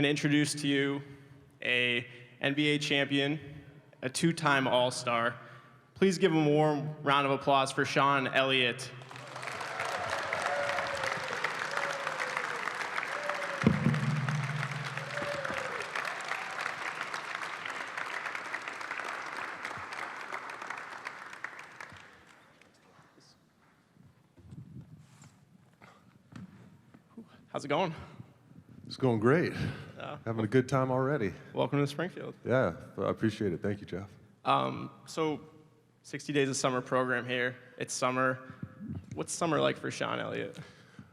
going to introduce to you a NBA champion, a two-time All-Star. Please give him a warm round of applause for Sean Elliott. How's it going? It's going great. Having a good time already. Welcome to Springfield. Yeah, I appreciate it. Thank you, Jeff. So 60 days of summer program here. It's summer. What's summer like for Sean Elliott?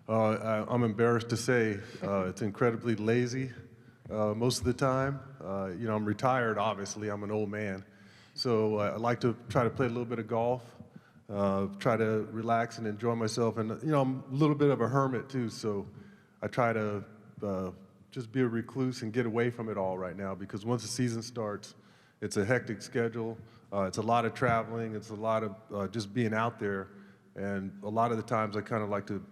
I'm embarrassed to say it's incredibly lazy most of the time. I'm retired, obviously. I'm an old man. So I like to try to play a little bit of golf, try to relax and enjoy myself. And, I'm a little bit of a hermit, too, so I try to just be a recluse and get away from it all right now, because once the season starts, it's a hectic schedule. It's a lot of traveling. It's a lot of just being out there. And a lot of the times I kind of like to,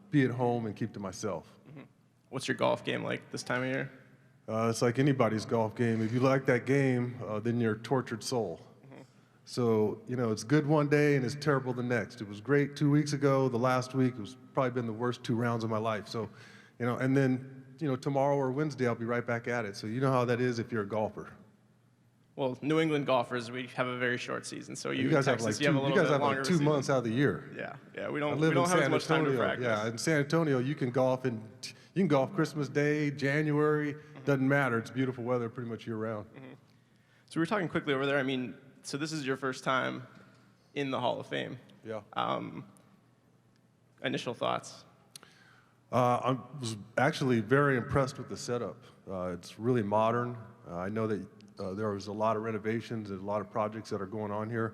be at home and keep to myself. Mm-hmm. What's your golf game like this time of year? It's like anybody's golf game. If you like that game, then you're a tortured soul. Mm-hmm. So, it's good one day and it's terrible the next. It was great 2 weeks ago. The last week, it was probably been the worst 2 rounds of my life. So, and then, tomorrow or Wednesday, I'll be right back at it. So you know how that is if you're a golfer. Well, New England golfers, we have a very short season. So you guys have like two months out of the year. Yeah. We don't have as much time to practice. Yeah, in San Antonio, you can golf Christmas Day, January. Mm-hmm. Doesn't matter. It's beautiful weather pretty much year round. Mm-hmm. So we were talking quickly over there. So this is your first time in the Hall of Fame. Yeah. Initial thoughts? I was actually very impressed with the setup. It's really modern. I know that there was a lot of renovations and a lot of projects that are going on here,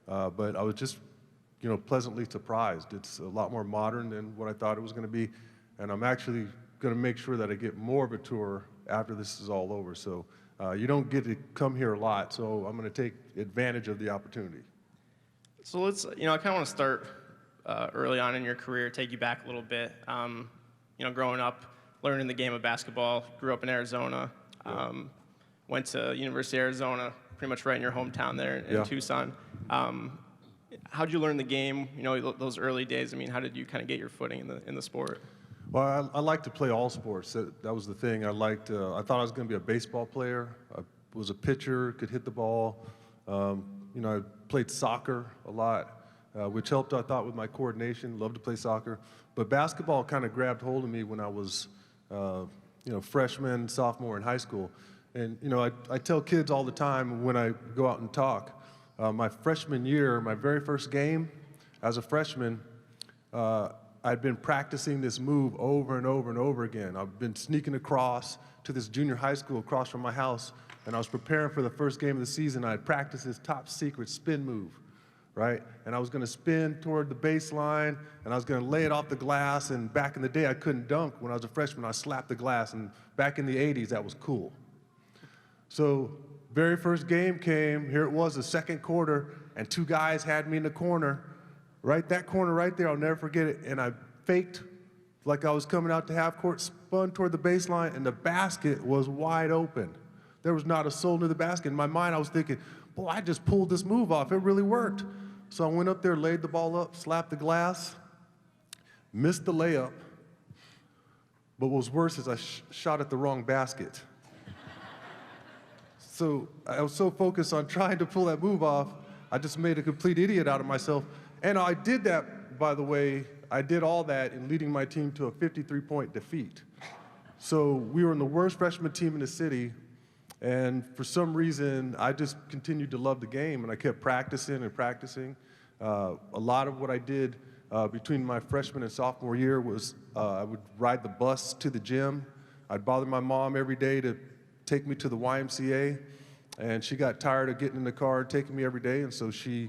but I was just, pleasantly surprised. It's a lot more modern than what I thought it was going to be, and I'm actually going to make sure that I get more of a tour after this is all over. So you don't get to come here a lot, so I'm going to take advantage of the opportunity. So let's, I kind of want to start early on in your career, take you back a little bit. Growing up, learning the game of basketball, grew up in Arizona, went to University of Arizona, pretty much right in your hometown there in Tucson. How'd you learn the game, those early days? How did you kind of get your footing in the sport? Well, I like to play all sports. That was the thing. I thought I was going to be a baseball player. I was a pitcher, could hit the ball. I played soccer a lot, which helped, I thought, with my coordination. Loved to play soccer. But basketball kind of grabbed hold of me when I was, freshman, sophomore in high school. And, I tell kids all the time when I go out and talk, my freshman year, my very first game as a freshman, I'd been practicing this move over and over and over again. I've been sneaking across to this junior high school across from my house, and I was preparing for the first game of the season. I had practiced this top secret spin move, right? And I was going to spin toward the baseline, and I was going to lay it off the glass. And back in the day, I couldn't dunk. When I was a freshman, I slapped the glass, and back in the 80s, that was cool. So very first game came, here it was, the second quarter, and 2 guys had me in the corner, right, that corner right there, I'll never forget it, and I faked like I was coming out to half court, spun toward the baseline, and the basket was wide open. There was not a soul near the basket. In my mind, I was thinking, boy, I just pulled this move off, it really worked. So I went up there, laid the ball up, slapped the glass, missed the layup, but what was worse is I shot at the wrong basket. So I was so focused on trying to pull that move off, I just made a complete idiot out of myself. And I did that, by the way, I did all that in leading my team to a 53-point defeat. So we were in the worst freshman team in the city, and for some reason, I just continued to love the game, and I kept practicing and practicing. A lot of what I did between my freshman and sophomore year was I would ride the bus to the gym. I'd bother my mom every day to take me to the YMCA, and she got tired of getting in the car and taking me every day, and so she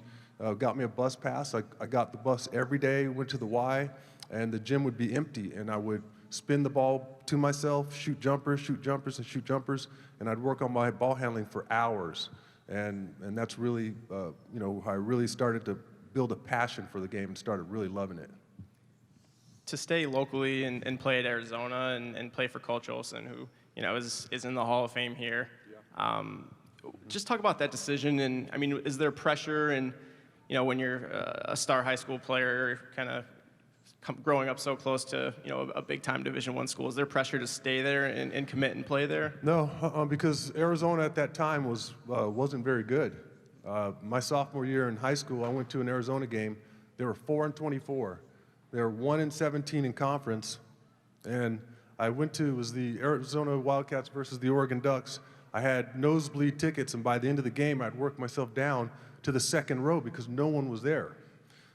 got me a bus pass. I got the bus every day, went to the Y, and the gym would be empty, and I would spin the ball to myself, shoot jumpers, and shoot jumpers, and I'd work on my ball handling for hours. And that's really, how I really started to build a passion for the game and started really loving it. To stay locally and play at Arizona and play for Coach Olson, who is in the Hall of Fame here. Just talk about that decision, and I mean, is there pressure, and when you're a star high school player, kind of growing up so close to a big time Division I school, is there pressure to stay there and commit and play there? No, because Arizona at that time wasn't very good. My sophomore year in high school, I went to an Arizona game. They were 4-24. They were 1-17 in conference, and I went to, it was the Arizona Wildcats versus the Oregon Ducks. I had nosebleed tickets, and by the end of the game, I'd worked myself down to the second row because no one was there.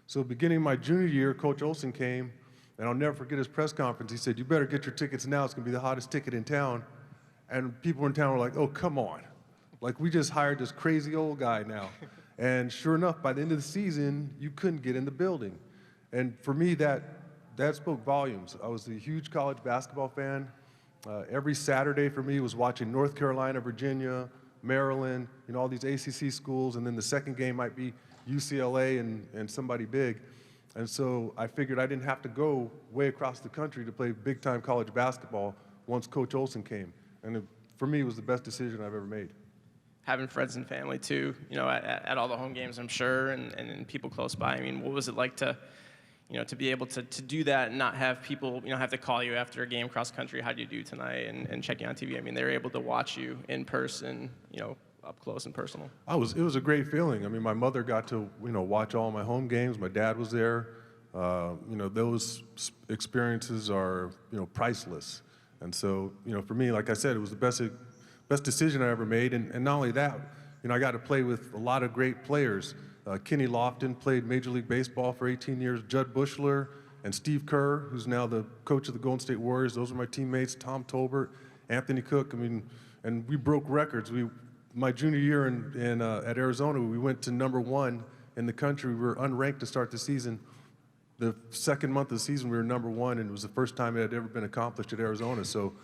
So beginning my junior year, Coach Olson came, and I'll never forget his press conference. He said, "You better get your tickets now. It's going to be the hottest ticket in town." And people in town were like, "Oh, come on. Like, we just hired this crazy old guy now." And sure enough, by the end of the season, you couldn't get in the building. And for me, that spoke volumes. I was a huge college basketball fan. Every Saturday for me was watching North Carolina, Virginia, Maryland, all these ACC schools, and then the second game might be UCLA and somebody big. And so I figured I didn't have to go way across the country to play big-time college basketball once Coach Olson came. And for me, it was the best decision I've ever made. Having friends and family too, at all the home games, I'm sure, and people close by. I mean, what was it like to be able to do that and not have people, have to call you after a game cross country, how do you do tonight, and check you on TV? I mean, they were able to watch you in person, up close and personal. It was a great feeling. I mean, my mother got to, watch all my home games. My dad was there. Those experiences are, priceless. And so, for me, like I said, it was the best decision I ever made. And not only that, I got to play with a lot of great players. Kenny Lofton played Major League Baseball for 18 years. Judd Bushler and Steve Kerr, who's now the coach of the Golden State Warriors. Those were my teammates. Tom Tolbert, Anthony Cook. I mean, and we broke records. My junior year at Arizona, we went to #1 in the country. We were unranked to start the season. The second month of the season, we were #1, and it was the first time it had ever been accomplished at Arizona. So,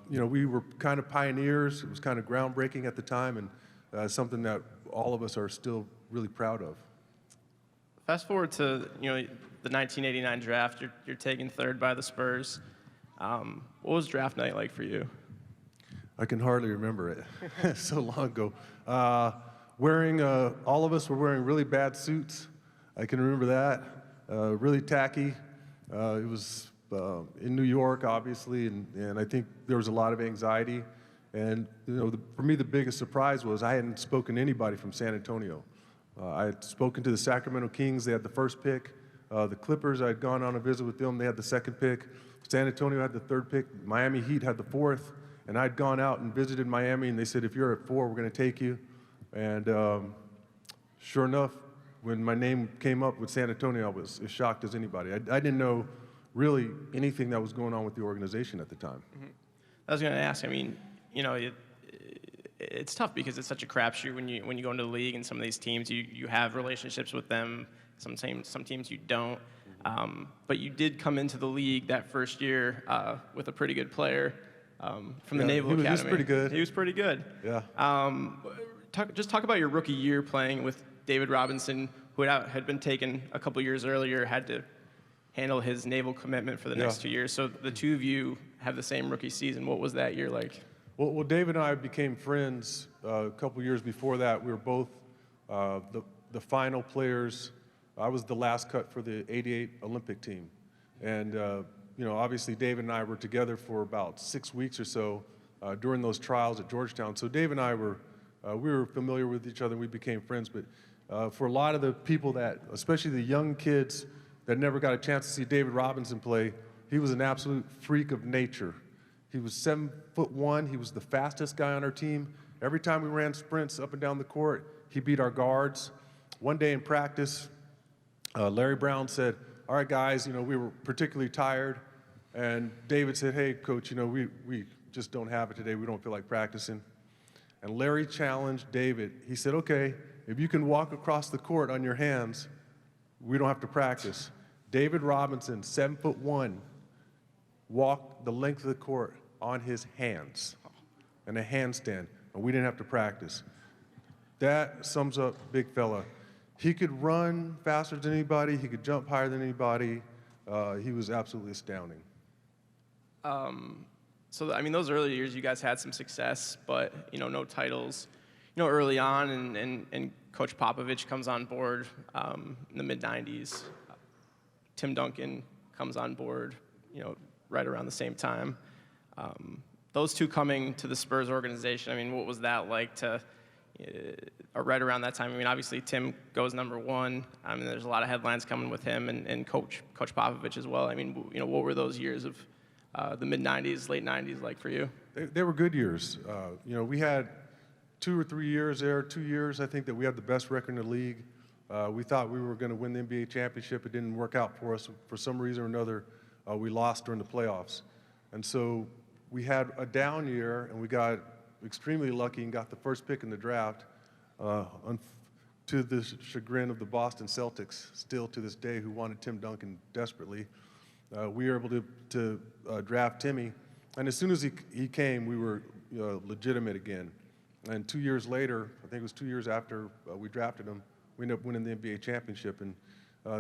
we were kind of pioneers. It was kind of groundbreaking at the time, and something that all of us are still really proud of. Fast forward to the 1989 draft. You're taken third by the Spurs. What was draft night like for you? I can hardly remember it. So long ago. All of us were wearing really bad suits. I can remember that. Really tacky. It was in New York, obviously, and I think there was a lot of anxiety. And for me, the biggest surprise was I hadn't spoken to anybody from San Antonio. I had spoken to the Sacramento Kings. They had the first pick. The Clippers, I had gone on a visit with them. They had the second pick. San Antonio had the third pick. Miami Heat had the fourth. And I'd gone out and visited Miami, and they said, "If you're at 4, we're going to take you." And sure enough, when my name came up with San Antonio, I was as shocked as anybody. I didn't know really anything that was going on with the organization at the time. Mm-hmm. I was going to ask, I mean, it's tough because it's such a crapshoot when you go into the league, and some of these teams, you have relationships with them. Some teams you don't. But you did come into the league that first year with a pretty good player. From the Naval Academy. He was pretty good. He was pretty good. Yeah. Just talk about your rookie year playing with David Robinson, who had been taken a couple years earlier, had to handle his naval commitment for the next 2 years. So the two of you have the same rookie season. What was that year like? Well, David and I became friends a couple years before that. We were both the final players. I was the last cut for the '88 Olympic team. And obviously David and I were together for about 6 weeks or so during those trials at Georgetown. So David and I we were familiar with each other. We became friends. But for a lot of the people especially the young kids that never got a chance to see David Robinson play, he was an absolute freak of nature. He was 7'1". He was the fastest guy on our team. Every time we ran sprints up and down the court, he beat our guards. One day in practice, Larry Brown said, "All right, guys, we were particularly tired." And David said, "Hey, coach, we just don't have it today. We don't feel like practicing." And Larry challenged David. He said, "Okay, if you can walk across the court on your hands, we don't have to practice." David Robinson, 7'1", walked the length of the court on his hands in a handstand, and we didn't have to practice. That sums up big fella. He could run faster than anybody. He could jump higher than anybody. He was absolutely astounding. So, I mean, those early years, you guys had some success, but, no titles, early on, and Coach Popovich comes on board in the mid-'90s. Tim Duncan comes on board, right around the same time. Those two coming to the Spurs organization, I mean, what was that like to, right around that time? I mean, obviously, Tim goes #1. I mean, there's a lot of headlines coming with him and Coach Popovich as well. I mean, what were those years of the mid-'90s, late '90s like for you? They were good years. We had 2 or 3 years there, 2 years, I think, that we had the best record in the league. We thought we were going to win the NBA championship. It didn't work out for us. For some reason or another, we lost during the playoffs. And so we had a down year, and we got extremely lucky and got the first pick in the draft, to the chagrin of the Boston Celtics, still to this day, who wanted Tim Duncan desperately. We were able to draft Timmy, and as soon as he came, we were legitimate again. And 2 years later, I think it was 2 years after we drafted him, we ended up winning the NBA championship. And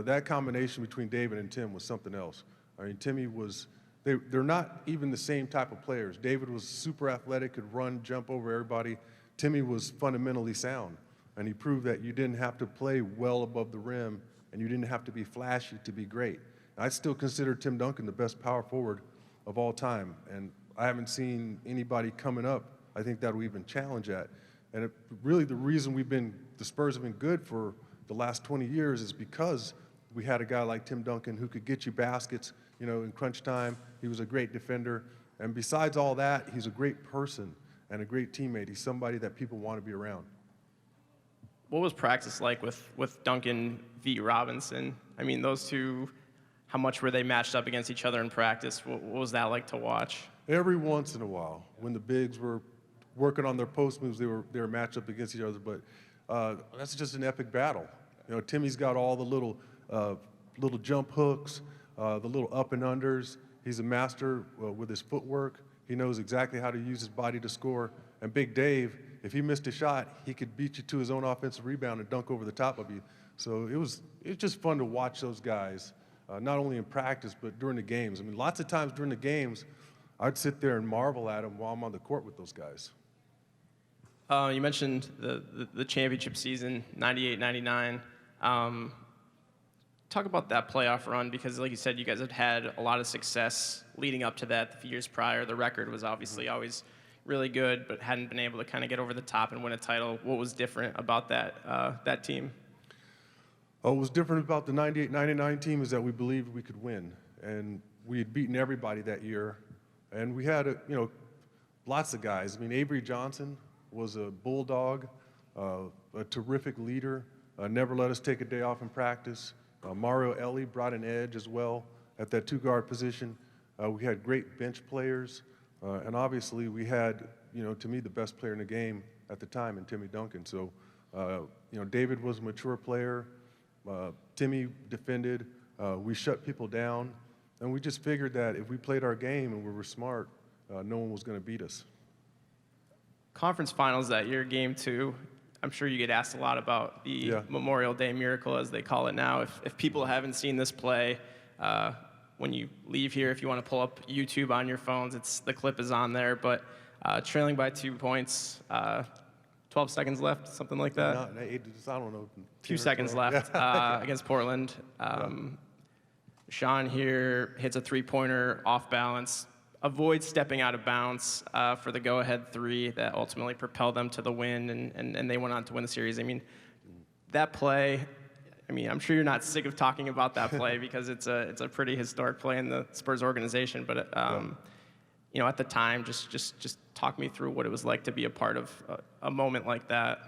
that combination between David and Tim was something else. I mean, Timmy was, they're not even the same type of players. David was super athletic, could run, jump over everybody. Timmy was fundamentally sound, and he proved that you didn't have to play well above the rim, and you didn't have to be flashy to be great. I still consider Tim Duncan the best power forward of all time, and I haven't seen anybody coming up, I think, that will even challenge that. And really the reason the Spurs have been good for the last 20 years is because we had a guy like Tim Duncan who could get you baskets, in crunch time. He was a great defender. And besides all that, he's a great person and a great teammate. He's somebody that people want to be around. What was practice like with Duncan v. Robinson? I mean, those two, how much were they matched up against each other in practice? What was that like to watch? Every once in a while, when the bigs were working on their post moves, they were matched up against each other. But that's just an epic battle. Timmy's got all the little jump hooks, the little up and unders. He's a master with his footwork. He knows exactly how to use his body to score. And Big Dave, if he missed a shot, he could beat you to his own offensive rebound and dunk over the top of you. So it was just fun to watch those guys, not only in practice but during the games. I mean, lots of times during the games, I'd sit there and marvel at them while I'm on the court with those guys. You mentioned the championship season, 98, 99. Talk about that playoff run, because like you said, you guys had a lot of success leading up to that. The few years prior, the record was obviously always really good, but hadn't been able to kind of get over the top and win a title. What was different about that team? What was different about the 98-99 team is that we believed we could win, and we had beaten everybody that year. And we had, lots of guys. I mean, Avery Johnson was a bulldog, a terrific leader, never let us take a day off in practice. Mario Elliott brought an edge as well at that two-guard position. We had great bench players, and obviously we had, to me, the best player in the game at the time in Timmy Duncan. So, David was a mature player. Timmy defended. We shut people down. And we just figured that if we played our game and we were smart, no one was going to beat us. Conference finals that year, game 2. I'm sure you get asked a lot about the Memorial Day miracle, as they call it now. If people haven't seen this play, when you leave here, if you want to pull up YouTube on your phones, the clip is on there. But trailing by 2 points, 12 seconds left, something like that. I don't know. A few seconds left against Portland. Sean here hits a three-pointer off balance, avoids stepping out of bounds for the go-ahead 3 that ultimately propelled them to the win, and they went on to win the series. I mean, that play, I'm sure you're not sick of talking about that play because it's a pretty historic play in the Spurs organization. But at the time, just talk me through what it was like to be a part of a moment like that.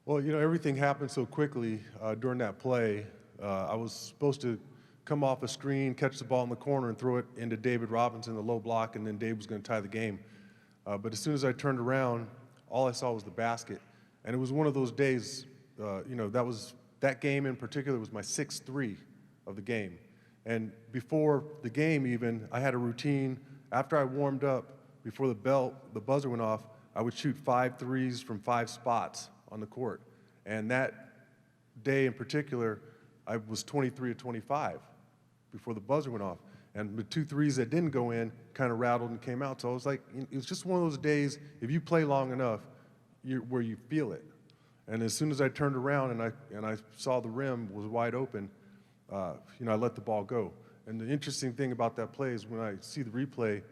Well, everything happened so quickly during that play. I was supposed to come off a screen, catch the ball in the corner, and throw it into David Robinson, the low block, and then Dave was going to tie the game. But as soon as I turned around, all I saw was the basket. And it was one of those days, that game in particular was my 6th 3 of the game. And before the game even, I had a routine. After I warmed up, before the buzzer went off, I would shoot 5 threes from 5 spots on the court. And that day in particular, I was 23 of 25 before the buzzer went off. And the 2 threes that didn't go in kind of rattled and came out. So I was like, it was just one of those days, if you play long enough, where you feel it. And as soon as I turned around and I saw the rim was wide open, I let the ball go. And the interesting thing about that play is when I see the replay,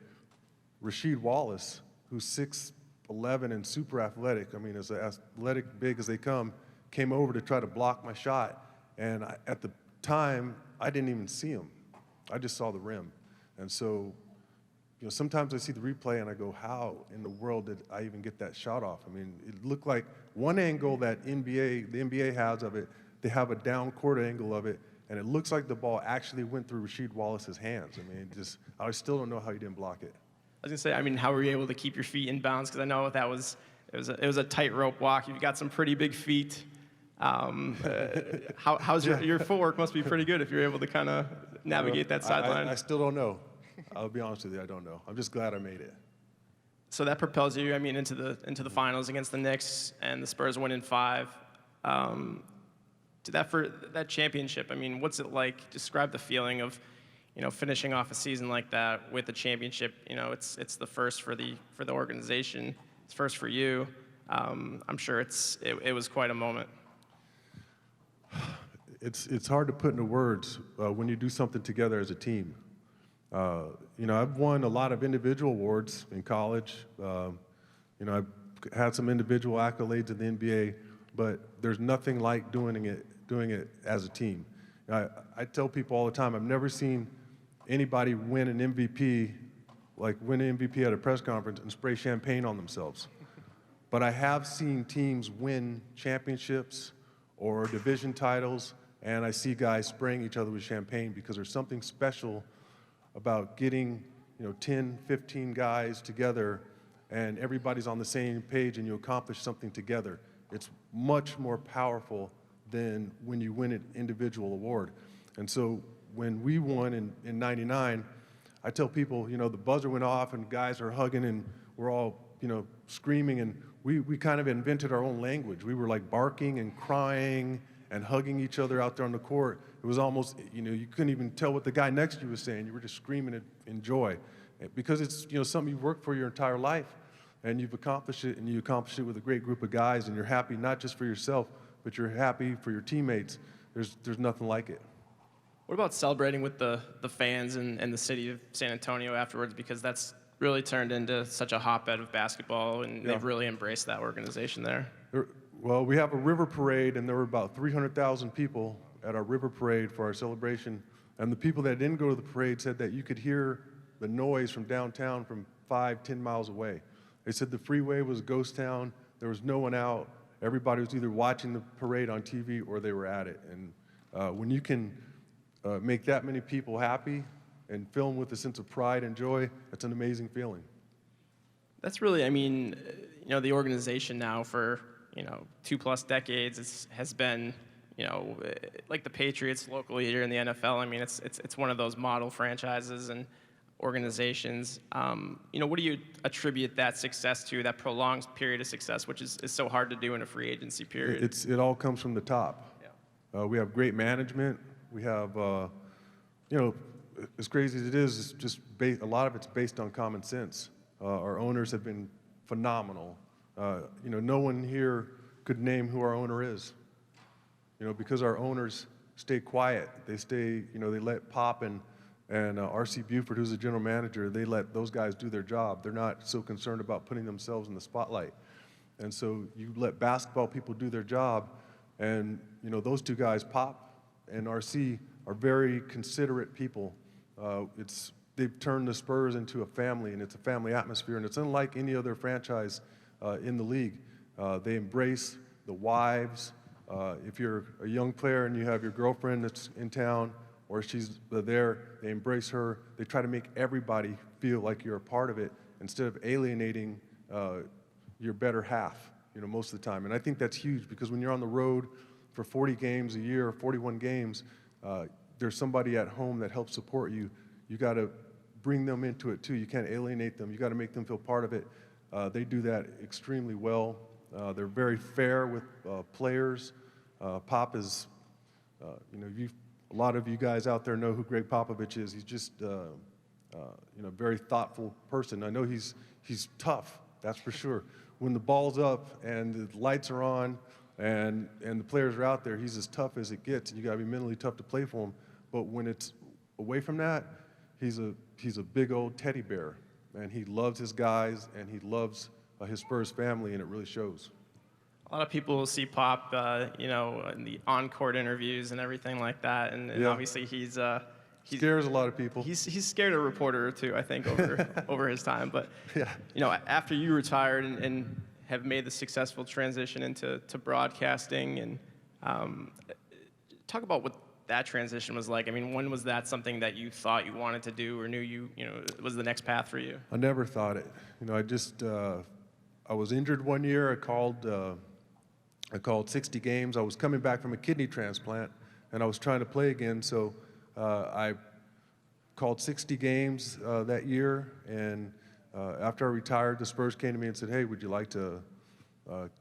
Rasheed Wallace, who's 6'11" and super athletic, I mean, as athletic, big as they come, came over to try to block my shot. And at the time, I didn't even see him. I just saw the rim. And so, sometimes I see the replay and I go, how in the world did I even get that shot off? I mean, it looked like one angle that the NBA has of it, they have a down court angle of it, and it looks like the ball actually went through Rasheed Wallace's hands. I mean, I still don't know how he didn't block it. I was gonna say, I mean, how were you able to keep your feet in bounds? Because I know it was a tightrope walk. You've got some pretty big feet. How's your footwork? Must be pretty good if you're able to kind of navigate that sideline. I still don't know. I'll be honest with you, I don't know. I'm just glad I made it. So that propels you, I mean, into the finals against the Knicks, and the Spurs win in 5. For that championship, I mean, what's it like? Describe the feeling of, finishing off a season like that with a championship. It's the first for the organization. It's first for you. I'm sure it was quite a moment. It's hard to put into words when you do something together as a team. I've won a lot of individual awards in college. I've had some individual accolades in the NBA, but there's nothing like doing it as a team. I tell people all the time, I've never seen anybody win an MVP, like win an MVP at a press conference and spray champagne on themselves. But I have seen teams win championships or division titles, and I see guys spraying each other with champagne because there's something special about getting 10, 15 guys together and everybody's on the same page and you accomplish something together. It's much more powerful than when you win an individual award. And so when we won in 99, I tell people, the buzzer went off and guys are hugging and we're all, screaming, and we kind of invented our own language. We were like barking and crying and hugging each other out there on the court. It was almost, you couldn't even tell what the guy next to you was saying. You were just screaming it in joy because it's, something you've worked for your entire life and you've accomplished it, and you accomplished it with a great group of guys, and you're happy not just for yourself, but you're happy for your teammates. There's nothing like it. What about celebrating with the fans and the city of San Antonio afterwards? Because that's really turned into such a hotbed of basketball, and they've really embraced that organization there. Well, we have a river parade, and there were about 300,000 people at our river parade for our celebration. And the people that didn't go to the parade said that you could hear the noise from downtown from 5-10 miles away. They said the freeway was a ghost town. There was no one out. Everybody was either watching the parade on TV or they were at it. And when you can make that many people happy and fill them with a sense of pride and joy, that's an amazing feeling. That's really, I mean, the organization now for 2+ decades has been, like the Patriots locally here in the NFL. I mean, it's one of those model franchises and organizations. What do you attribute that success to, that prolonged period of success, which is so hard to do in a free agency period? It all comes from the top. Yeah. We have great management. We have, as crazy as it is, it's just a lot of it's based on common sense. Our owners have been phenomenal. No one here could name who our owner is. Because our owners stay quiet. They stay, they let Pop and R.C. Buford, who's the general manager, they let those guys do their job. They're not so concerned about putting themselves in the spotlight. And so you let basketball people do their job, and those two guys, Pop and R.C., are very considerate people. They've turned the Spurs into a family, and it's a family atmosphere, and it's unlike any other franchise in the league. They embrace the wives. If you're a young player and you have your girlfriend that's in town or she's there, they embrace her. They try to make everybody feel like you're a part of it instead of alienating your better half, most of the time. And I think that's huge because when you're on the road for 40 games a year, or 41 games, there's somebody at home that helps support you. You got to bring them into it too. You can't alienate them. You got to make them feel part of it. They do that extremely well. They're very fair with players. Pop is, you've a lot of you guys out there know who Greg Popovich is. He's just, very thoughtful person. I know he's tough, that's for sure. When the ball's up and the lights are on and the players are out there, he's as tough as it gets, and you got to be mentally tough to play for him. But when it's away from that, he's a big old teddy bear, and he loves his guys and he loves his Spurs family, and it really shows. A lot of people see Pop, in the on-court interviews and everything like that, and Yeah. obviously he Scares a lot of people. He's scared a reporter or two, I think, over his time. But Yeah. after you retired and have made the successful transition into broadcasting, and talk about what that transition was like. I mean, when was that something that you thought you wanted to do or knew was the next path for you? I never thought it. I was injured one year. I called 60 games. I was coming back from a kidney transplant, and I was trying to play again. So I called 60 games that year, and after I retired, the Spurs came to me and said, "Hey, would you like to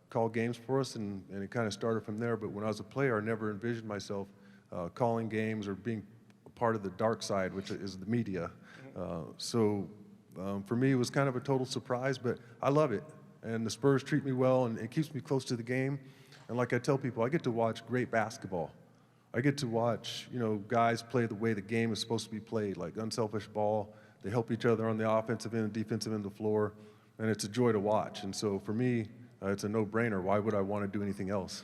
call games for us?" And it kind of started from there. But when I was a player, I never envisioned myself calling games or being a part of the dark side, which is the media. For me, it was kind of a total surprise, but I love it. And the Spurs treat me well, and it keeps me close to the game. And like I tell people, I get to watch great basketball. I get to watch, guys play the way the game is supposed to be played, like unselfish ball. They help each other on the offensive end and defensive end of the floor, and it's a joy to watch. And so for me, it's a no-brainer. Why would I want to do anything else?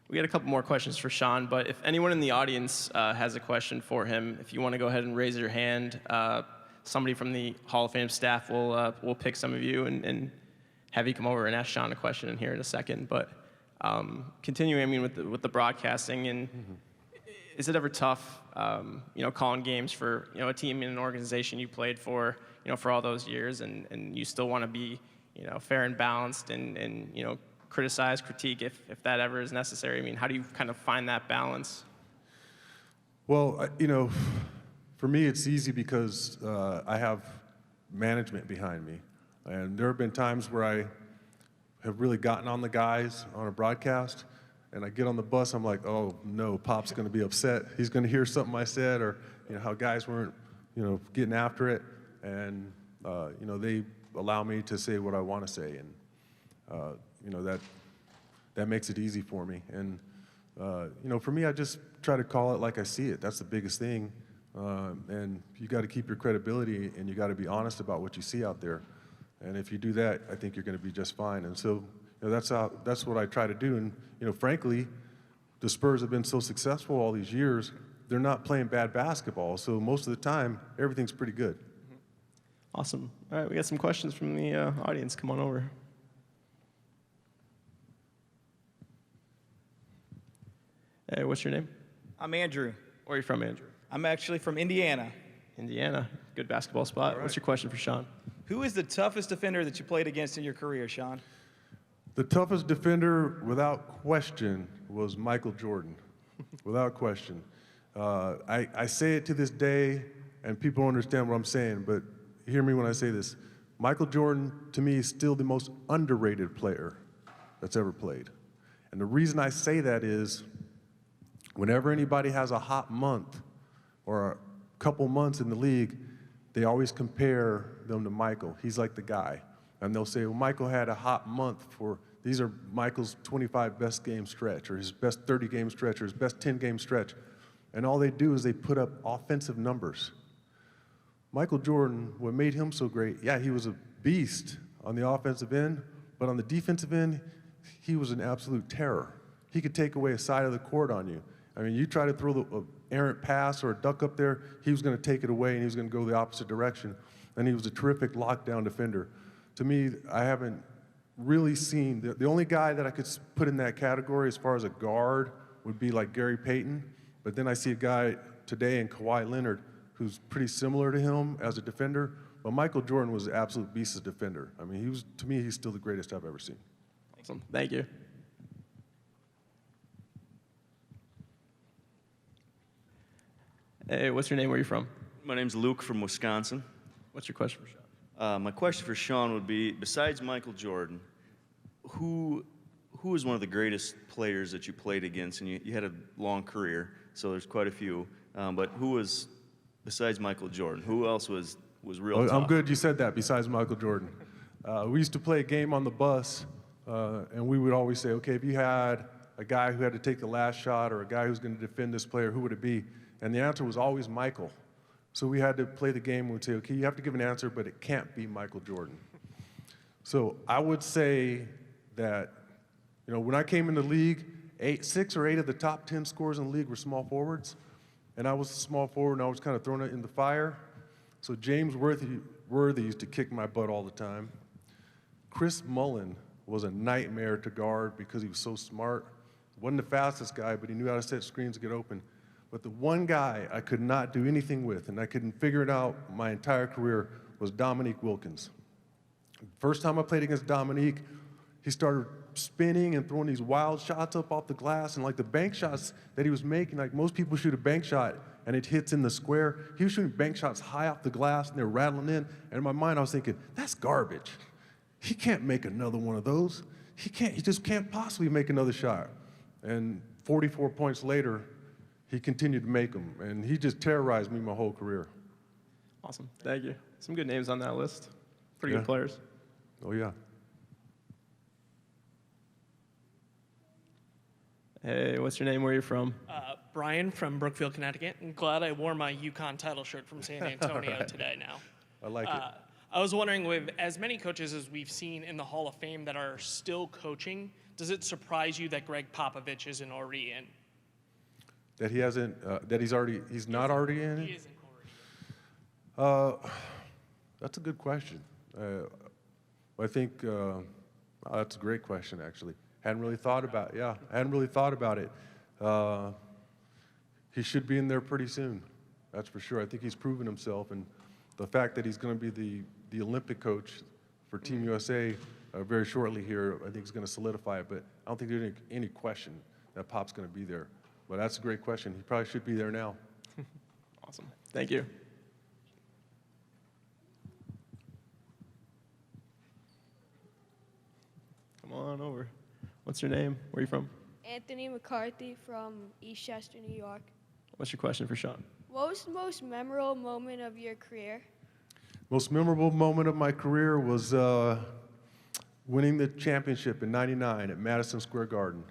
We got a couple more questions for Sean, but if anyone in the audience has a question for him, if you want to go ahead and raise your hand, somebody from the Hall of Fame staff will pick some of you and have you come over and ask Sean a question in here in a second. But continuing, with the broadcasting, and is it ever tough, calling games for a team in an organization you played for, for all those years, and you still want to be, fair and balanced, and criticize, critique if that ever is necessary? I mean, how do you kind of find that balance? Well, for me, it's easy because I have management behind me. And there have been times where I have really gotten on the guys on a broadcast, and I get on the bus, I'm like, oh, no, Pop's going to be upset. He's going to hear something I said, or how guys weren't, getting after it. And, they allow me to say what I want to say. And, that makes it easy for me. And, for me, I just try to call it like I see it. That's the biggest thing. And you got to keep your credibility, and you got to be honest about what you see out there. And if you do that, I think you're going to be just fine. And so that's what I try to do. And frankly, the Spurs have been so successful all these years. They're not playing bad basketball, so most of the time, everything's pretty good. Awesome. All right, we got some questions from the audience. Come on over. Hey, what's your name? I'm Andrew. Where are you from, Andrew? I'm actually from Indiana. Indiana. Good basketball spot. All right. What's your question for Sean? Who is the toughest defender that you played against in your career, Sean? The toughest defender, without question, was Michael Jordan. Without question. I say it to this day, and people don't understand what I'm saying, but hear me when I say this. Michael Jordan, to me, is still the most underrated player that's ever played. And the reason I say that is whenever anybody has a hot month or a couple months in the league, they always compare them to Michael. He's like the guy. And they'll say, well, Michael had a hot month these are Michael's 25 best game stretch, or his best 30 game stretch, or his best 10 game stretch. And all they do is they put up offensive numbers. Michael Jordan, what made him so great, yeah, he was a beast on the offensive end, but on the defensive end, he was an absolute terror. He could take away a side of the court on you. I mean, you try to throw an errant pass or a duck up there, he was going to take it away and he was going to go the opposite direction. And he was a terrific lockdown defender. To me, I haven't really seen, the only guy that I could put in that category as far as a guard would be like Gary Payton. But then I see a guy today in Kawhi Leonard who's pretty similar to him as a defender. But Michael Jordan was an absolute beast as a defender. I mean, to me, he's still the greatest I've ever seen. Awesome. Thank you. Hey, what's your name? Where are you from? My name's Luke from Wisconsin. What's your question for Sean? My question for Sean would be, besides Michael Jordan, who is one of the greatest players that you played against, and you had a long career, so there's quite a few. But who was, besides Michael Jordan, who else was real Oh, tough? I'm good you said that, besides Michael Jordan. We used to play a game on the bus, and we would always say, okay, if you had a guy who had to take the last shot or a guy who's going to defend this player, who would it be? And the answer was always Michael. So we had to play the game and we'd say, okay, you have to give an answer, but it can't be Michael Jordan. So I would say that, when I came in the league, 6 or 8 of the top 10 scorers in the league were small forwards. And I was a small forward, and I was kind of thrown in the fire. So James Worthy used to kick my butt all the time. Chris Mullin was a nightmare to guard because he was so smart. Wasn't the fastest guy, but he knew how to set screens to get open. But the one guy I could not do anything with, and I couldn't figure it out my entire career, was Dominique Wilkins. First time I played against Dominique, he started spinning and throwing these wild shots up off the glass, and like the bank shots that he was making, like most people shoot a bank shot and it hits in the square. He was shooting bank shots high off the glass and they're rattling in. And in my mind, I was thinking, that's garbage. He can't make another one of those. He just can't possibly make another shot. And 44 points later, he continued to make them, and he just terrorized me my whole career. Awesome. Thank you. Some good names on that list. Pretty Yeah. good players. Oh, yeah. Hey, what's your name? Where are you from? Brian from Brookfield, Connecticut. I'm glad I wore my UConn title shirt from San Antonio today now. I like it. I was wondering, with as many coaches as we've seen in the Hall of Fame that are still coaching, does it surprise you that Greg Popovich isn't already in? That he hasn't, he's not already in He it? isn't already. That's a good question. I think that's a great question, actually. Hadn't really thought about it. Yeah, hadn't really thought about it. He should be in there pretty soon. That's for sure. I think he's proven himself, and the fact that he's going to be the Olympic coach for Team USA very shortly here, I think is going to solidify it. But I don't think there's any question that Pop's going to be there. But that's a great question. He probably should be there now. Awesome. Thank you. Come on over. What's your name? Where are you from? Anthony McCarthy from Eastchester, New York. What's your question for Sean? What was the most memorable moment of your career? Most memorable moment of my career was winning the championship in '99 at Madison Square Garden,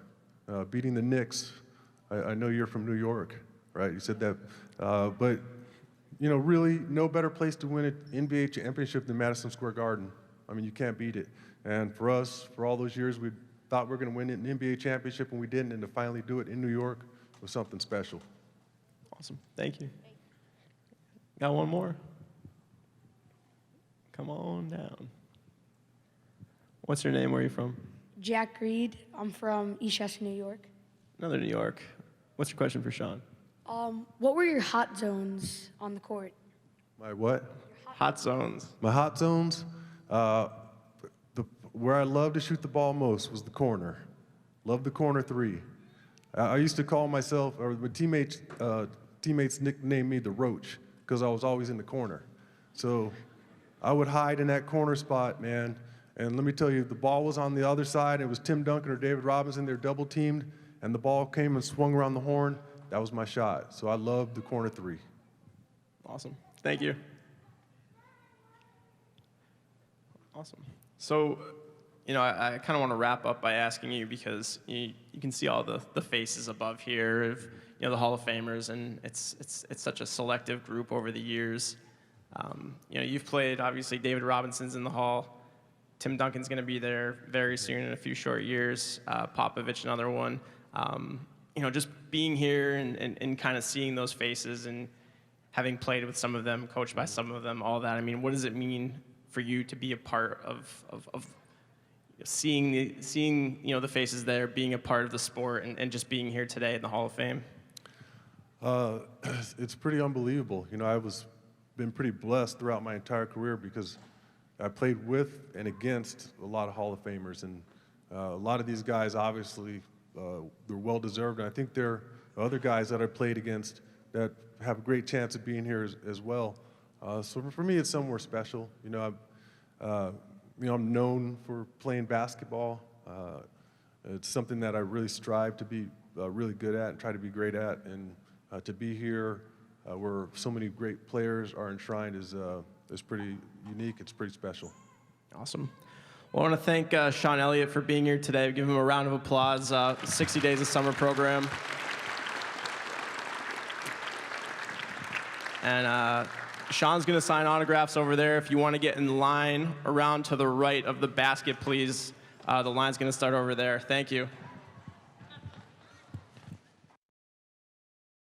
beating the Knicks. I know you're from New York, right? You said that. But, really no better place to win an NBA championship than Madison Square Garden. I mean, you can't beat it. And for us, for all those years, we thought we were going to win an NBA championship, and we didn't. And to finally do it in New York was something special. Awesome. Thank you. Got one more? Come on down. What's your name? Where are you from? Jack Reed. I'm from Eastchester, New York. Another New York. What's your question for Sean? What were your hot zones on the court? My what? Hot zones. My hot zones, where I loved to shoot the ball most was the corner. Loved the corner three. I used to call myself, or my teammates nicknamed me the Roach, because I was always in the corner. So I would hide in that corner spot, man. And let me tell you, the ball was on the other side. It was Tim Duncan or David Robinson. They're double teamed, and the ball came and swung around the horn. That was my shot. So I loved the corner three. Awesome. Thank you. Awesome. So, I kind of want to wrap up by asking you, because you can see all the faces above here of the Hall of Famers, and it's such a selective group over the years. You've played, obviously, David Robinson's in the Hall. Tim Duncan's going to be there very soon in a few short years. Popovich, another one. Just being here and kind of seeing those faces and having played with some of them, coached by some of them, all that. I mean, what does it mean for you to be a part of seeing the faces there, being a part of the sport, and just being here today in the Hall of Fame? It's pretty unbelievable. I been pretty blessed throughout my entire career because I played with and against a lot of Hall of Famers, and a lot of these guys obviously they're well deserved, and I think there are other guys that I played against that have a great chance of being here as well. So for me, it's somewhere special. I'm known for playing basketball. It's something that I really strive to be really good at and try to be great at. And To be here where so many great players are enshrined is pretty unique. It's pretty special. Awesome. Well, I want to thank Sean Elliott for being here today. Give him a round of applause. 60 Days of Summer program. And Sean's going to sign autographs over there. If you want to get in line around to the right of the basket, please. The line's going to start over there. Thank you.